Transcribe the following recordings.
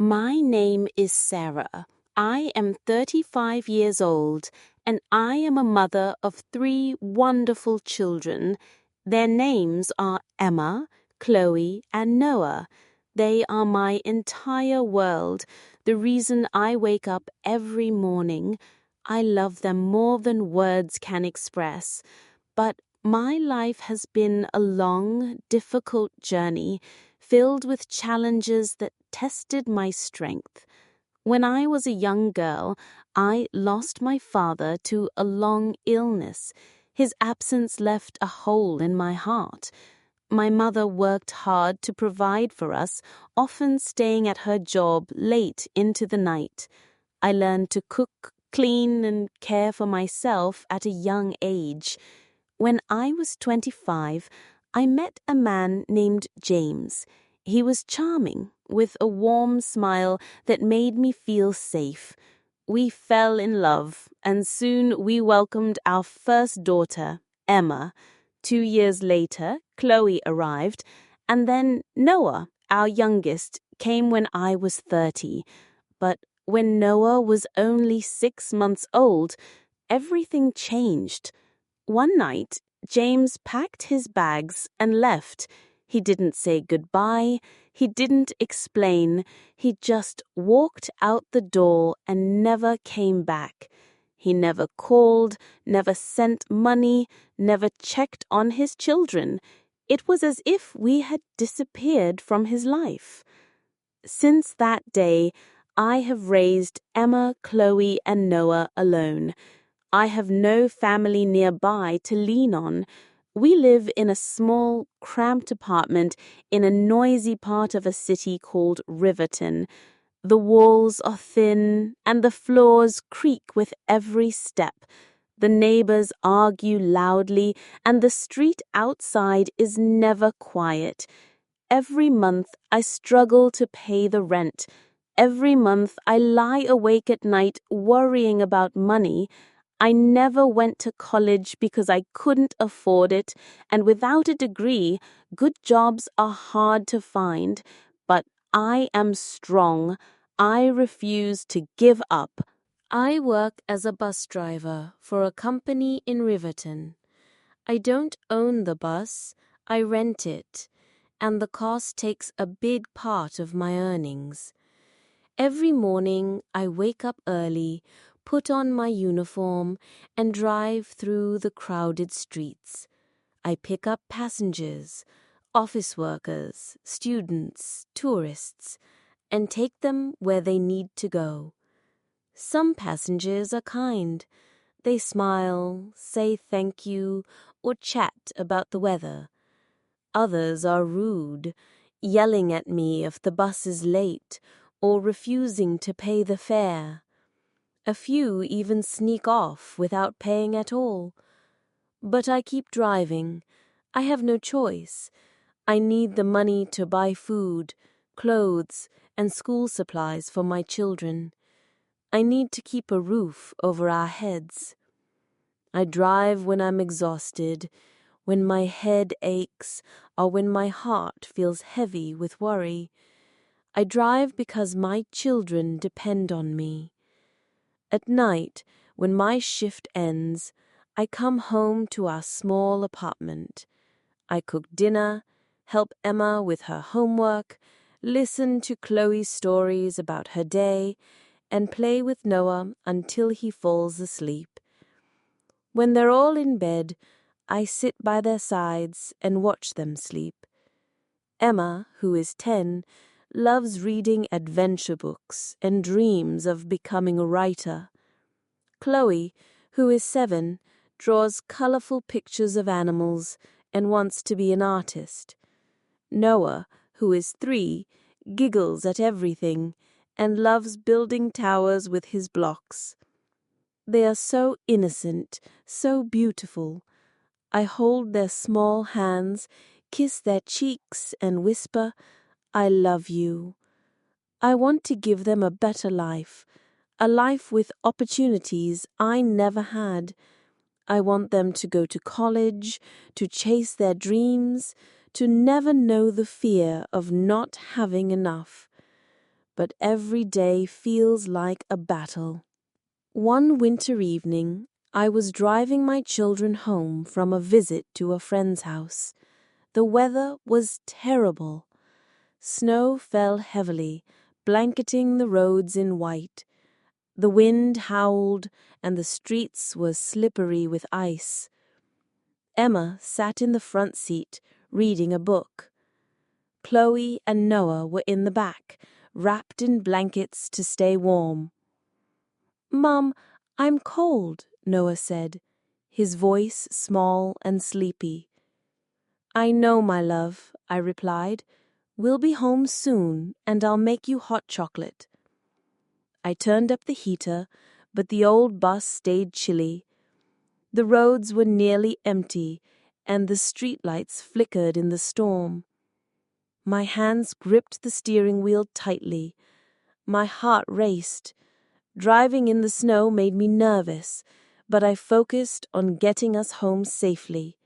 My name is Sarah. I am 35 years old, and I am a mother of 3 wonderful children. Their names are Emma, Chloe, and Noah. They are my entire world, the reason I wake up every morning. I love them more than words can express. But my life has been a long, difficult journey, filled with challenges that tested my strength. When I was a young girl, I lost my father to a long illness. His absence left a hole in my heart. My mother worked hard to provide for us, often staying at her job late into the night. I learned to cook, clean, and care for myself at a young age. When I was 25, I met a man named James. He was charming, with a warm smile that made me feel safe. We fell in love, and soon we welcomed our first daughter, Emma. 2 years later, Chloe arrived, and then Noah, our youngest, came when I was 30. But when Noah was only 6 months old, everything changed. One night, James packed his bags and left. He didn't say goodbye. He didn't explain. He just walked out the door and never came back. He never called, never sent money, never checked on his children. It was as if we had disappeared from his life. Since that day, I have raised Emma, Chloe, and Noah alone. I have no family nearby to lean on. We live in a small, cramped apartment in a noisy part of a city called Riverton. The walls are thin, and the floors creak with every step. The neighbors argue loudly, and the street outside is never quiet. Every month I struggle to pay the rent. Every month I lie awake at night worrying about money. I never went to college because I couldn't afford it, and without a degree, good jobs are hard to find. But I am strong. I refuse to give up. I work as a bus driver for a company in Riverton. I don't own the bus, I rent it, and the cost takes a big part of my earnings. Every morning I wake up early, put on my uniform, and drive through the crowded streets. I pick up passengers, office workers, students, tourists, and take them where they need to go. Some passengers are kind. They smile, say thank you, or chat about the weather. Others are rude, yelling at me if the bus is late, or refusing to pay the fare. A few even sneak off without paying at all. But I keep driving. I have no choice. I need the money to buy food, clothes, and school supplies for my children. I need to keep a roof over our heads. I drive when I'm exhausted, when my head aches, or when my heart feels heavy with worry. I drive because my children depend on me. At night, when my shift ends, I come home to our small apartment. I cook dinner, help Emma with her homework, listen to Chloe's stories about her day, and play with Noah until he falls asleep. When they're all in bed, I sit by their sides and watch them sleep. Emma, who is 10, loves reading adventure books and dreams of becoming a writer. Chloe, who is 7, draws colorful pictures of animals and wants to be an artist. Noah, who is 3, giggles at everything and loves building towers with his blocks. They are so innocent, so beautiful. I hold their small hands, kiss their cheeks, and whisper, "I love you." I want to give them a better life, a life with opportunities I never had. I want them to go to college, to chase their dreams, to never know the fear of not having enough. but every day feels like a battle. One winter evening, I was driving my children home from a visit to a friend's house. The weather was terrible. Snow fell heavily, blanketing the roads in white. The wind howled, and the streets were slippery with ice. Emma sat in the front seat, reading a book. Chloe and Noah were in the back, wrapped in blankets to stay warm. "Mum, I'm cold," Noah said, his voice small and sleepy. "I know, my love," I replied. "We'll be home soon, and I'll make you hot chocolate." I turned up the heater, but the old bus stayed chilly. The roads were nearly empty, and the streetlights flickered in the storm. My hands gripped the steering wheel tightly. My heart raced. Driving in the snow made me nervous, but I focused on getting us home safely.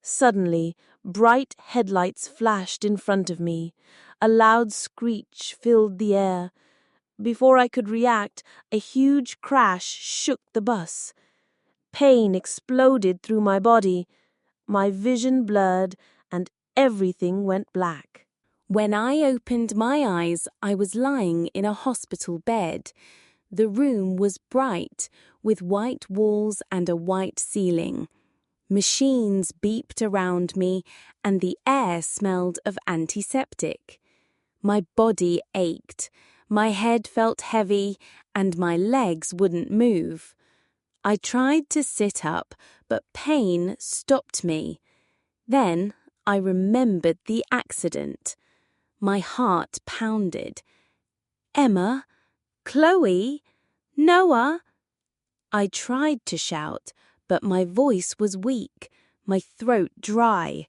Suddenly, bright headlights flashed in front of me. A loud screech filled the air. Before I could react, a huge crash shook the bus. Pain exploded through my body. My vision blurred, and everything went black. When I opened my eyes, I was lying in a hospital bed. The room was bright, with white walls and a white ceiling. Machines beeped around me, and the air smelled of antiseptic. My body ached, my head felt heavy, and my legs wouldn't move. I tried to sit up, but pain stopped me. Then I remembered the accident. My heart pounded. "Emma? Chloe? Noah?" I tried to shout, but my voice was weak, my throat dry.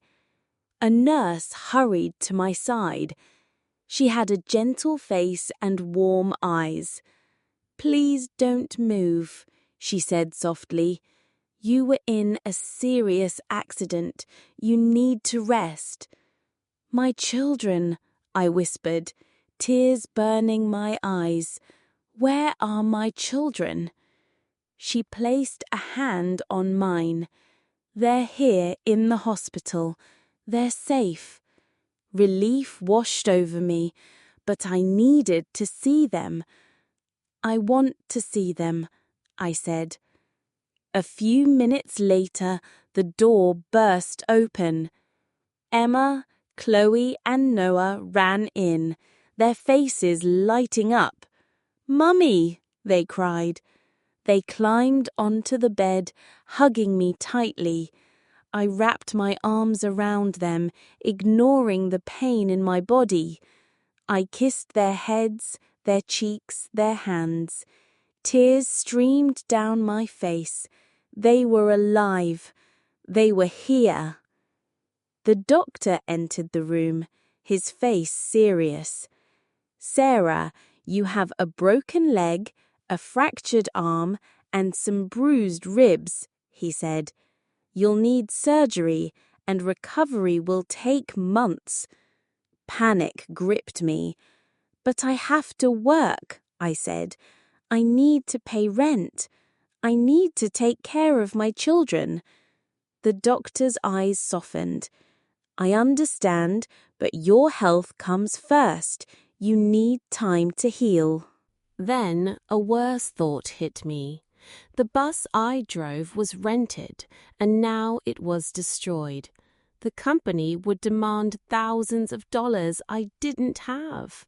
A nurse hurried to my side. She had a gentle face and warm eyes. "Please don't move," she said softly. "You were in a serious accident. You need to rest." "My children," I whispered, tears burning my eyes. "Where are my children?" She placed a hand on mine. "They're here in the hospital. They're safe." Relief washed over me, but I needed to see them. "I want to see them," I said. A few minutes later, the door burst open. Emma, Chloe, and Noah ran in, their faces lighting up. "Mummy!" they cried. They climbed onto the bed, hugging me tightly. I wrapped my arms around them, ignoring the pain in my body. I kissed their heads, their cheeks, their hands. Tears streamed down my face. They were alive. They were here. The doctor entered the room, his face serious. "Sarah, you have a broken leg, a fractured arm, and some bruised ribs," he said. "You'll need surgery, and recovery will take months." Panic gripped me. "But I have to work," I said. "I need to pay rent. I need to take care of my children." The doctor's eyes softened. "I understand, but your health comes first. You need time to heal." Then a worse thought hit me. The bus I drove was rented, and now it was destroyed. The company would demand thousands of dollars I didn't have.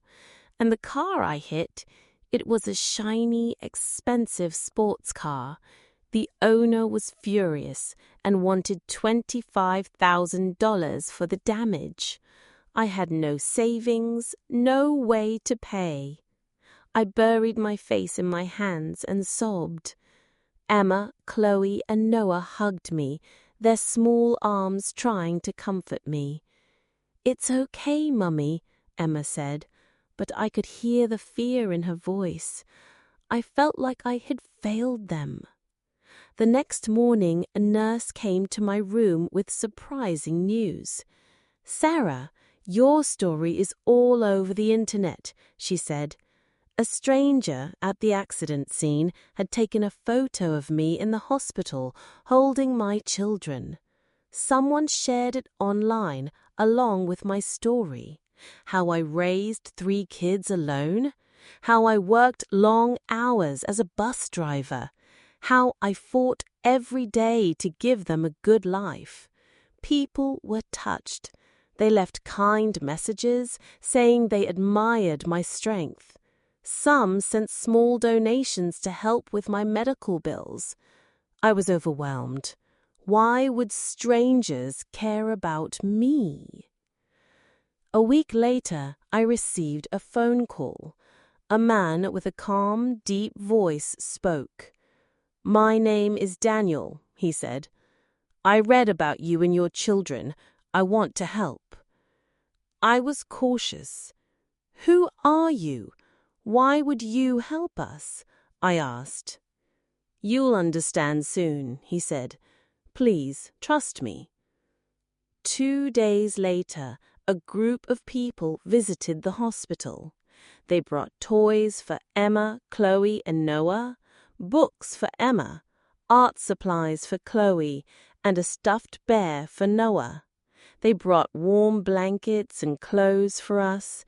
And the car I hit, it was a shiny, expensive sports car. The owner was furious and wanted $25,000 for the damage. I had no savings, no way to pay. I buried my face in my hands and sobbed. Emma, Chloe, and Noah hugged me, their small arms trying to comfort me. "It's okay, Mummy," Emma said, but I could hear the fear in her voice. I felt like I had failed them. The next morning, a nurse came to my room with surprising news. "Sarah, Your story is all over the internet, she said. A stranger at the accident scene had taken a photo of me in the hospital holding my children. Someone shared it online along with my story. How I raised 3 kids alone. How I worked long hours as a bus driver. How I fought every day to give them a good life. People were touched. They left kind messages saying they admired my strength. Some sent small donations to help with my medical bills. I was overwhelmed. Why would strangers care about me? A week later, I received a phone call. A man with a calm, deep voice spoke. "My name is Daniel," he said. "I read about you and your children. I want to help." I was cautious. "Who are you? Why would you help us?" I asked. "You'll understand soon," he said. "Please, trust me." 2 days later, a group of people visited the hospital. They brought toys for Emma, Chloe, and Noah, books for Emma, art supplies for Chloe, and a stuffed bear for Noah. They brought warm blankets and clothes for us.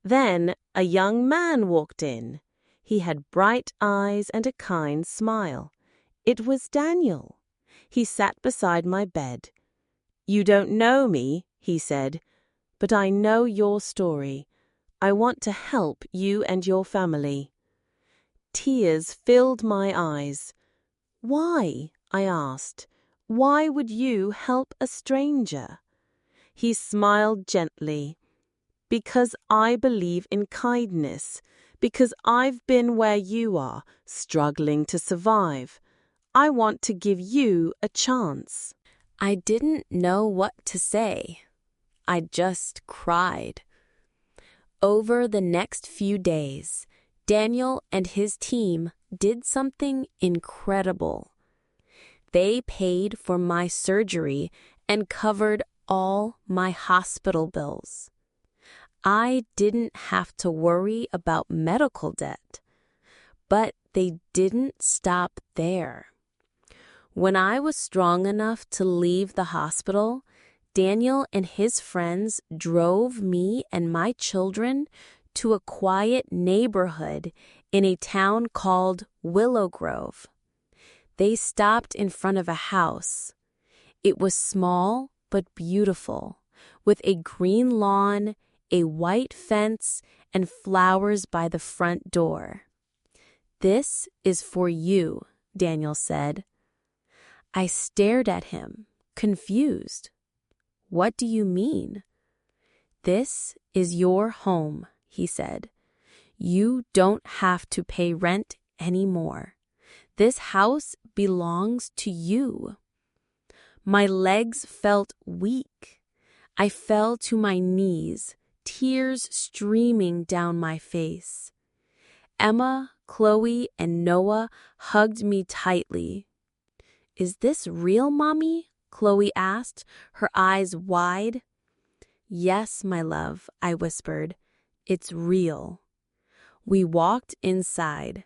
Then a young man walked in. He had bright eyes and a kind smile. It was Daniel. He sat beside my bed. "You don't know me," he said, "but I know your story. I want to help you and your family." Tears filled my eyes. "Why?" I asked. "Why would you help a stranger?" He smiled gently. "Because I believe in kindness. Because I've been where you are, struggling to survive. I want to give you a chance." I didn't know what to say. I just cried. Over the next few days, Daniel and his team did something incredible. They paid for my surgery and covered all my hospital bills. I didn't have to worry about medical debt. But they didn't stop there. When I was strong enough to leave the hospital, Daniel and his friends drove me and my children to a quiet neighborhood in a town called Willow Grove. They stopped in front of a house. It was small but beautiful, with a green lawn, a white fence, and flowers by the front door. "This is for you," Daniel said. I stared at him, confused. "What do you mean?" "This is your home," he said. "You don't have to pay rent anymore. This house belongs to you." My legs felt weak. I fell to my knees, tears streaming down my face. Emma, Chloe, and Noah hugged me tightly. "Is this real, Mommy?" Chloe asked, her eyes wide. "Yes, my love," I whispered. "It's real." We walked inside.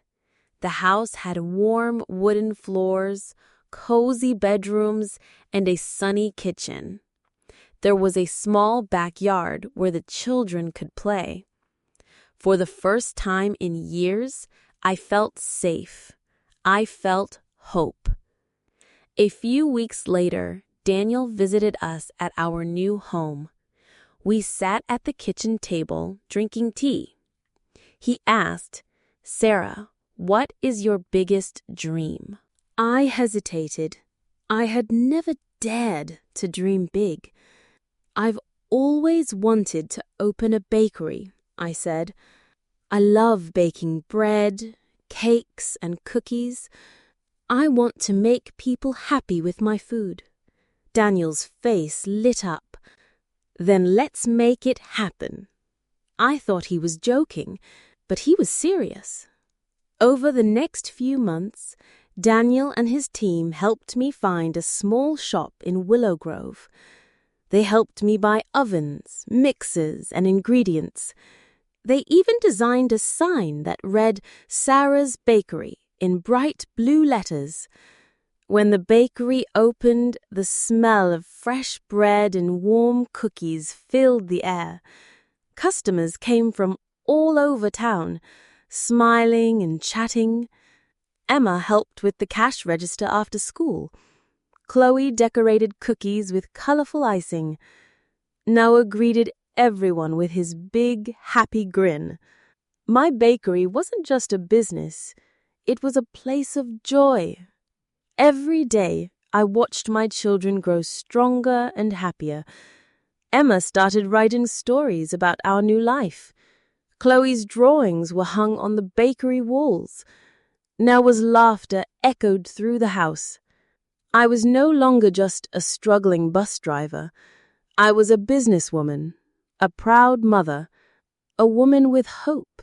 The house had warm wooden floors, cozy bedrooms, and a sunny kitchen. There was a small backyard where the children could play. For the first time in years, I felt safe. I felt hope. A few weeks later, Daniel visited us at our new home. We sat at the kitchen table drinking tea. He asked, "Sarah, what is your biggest dream?" I hesitated. I had never dared to dream big. "I've always wanted to open a bakery," I said. "I love baking bread, cakes, and cookies. I want to make people happy with my food." Daniel's face lit up. "Then let's make it happen." I thought he was joking, but he was serious. Over the next few months, Daniel and his team helped me find a small shop in Willow Grove. They helped me buy ovens, mixers, and ingredients. They even designed a sign that read Sarah's Bakery in bright blue letters. When the bakery opened, the smell of fresh bread and warm cookies filled the air. Customers came from all over town, smiling and chatting. Emma helped with the cash register after school. Chloe decorated cookies with colorful icing. Noah greeted everyone with his big, happy grin. My bakery wasn't just a business. It was a place of joy. Every day, I watched my children grow stronger and happier. Emma started writing stories about our new life. Chloe's drawings were hung on the bakery walls. Noah's laughter echoed through the house. I was no longer just a struggling bus driver. I was a businesswoman, a proud mother, a woman with hope.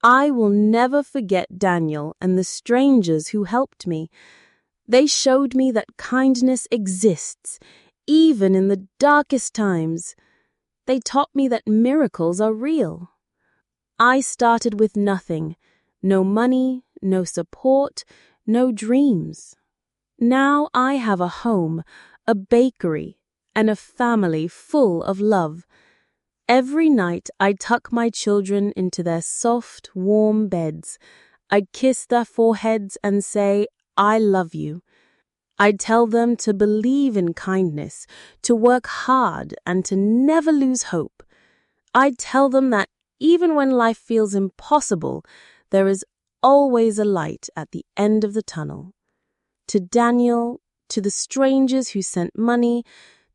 I will never forget Daniel and the strangers who helped me. They showed me that kindness exists, even in the darkest times. They taught me that miracles are real. I started with nothing, no money, no support, no dreams. Now I have a home, a bakery, and a family full of love. Every night I tuck my children into their soft, warm beds. I'd kiss their foreheads and say, "I love you." I'd tell them to believe in kindness, to work hard, and to never lose hope. I'd tell them that even when life feels impossible, there is always a light at the end of the tunnel. To Daniel, to the strangers who sent money,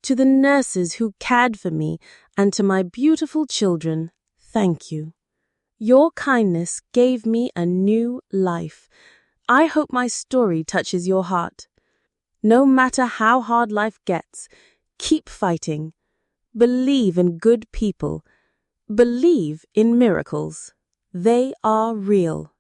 to the nurses who cared for me, and to my beautiful children, thank you. Your kindness gave me a new life. I hope my story touches your heart. No matter how hard life gets, keep fighting. Believe in good people. Believe in miracles. They are real.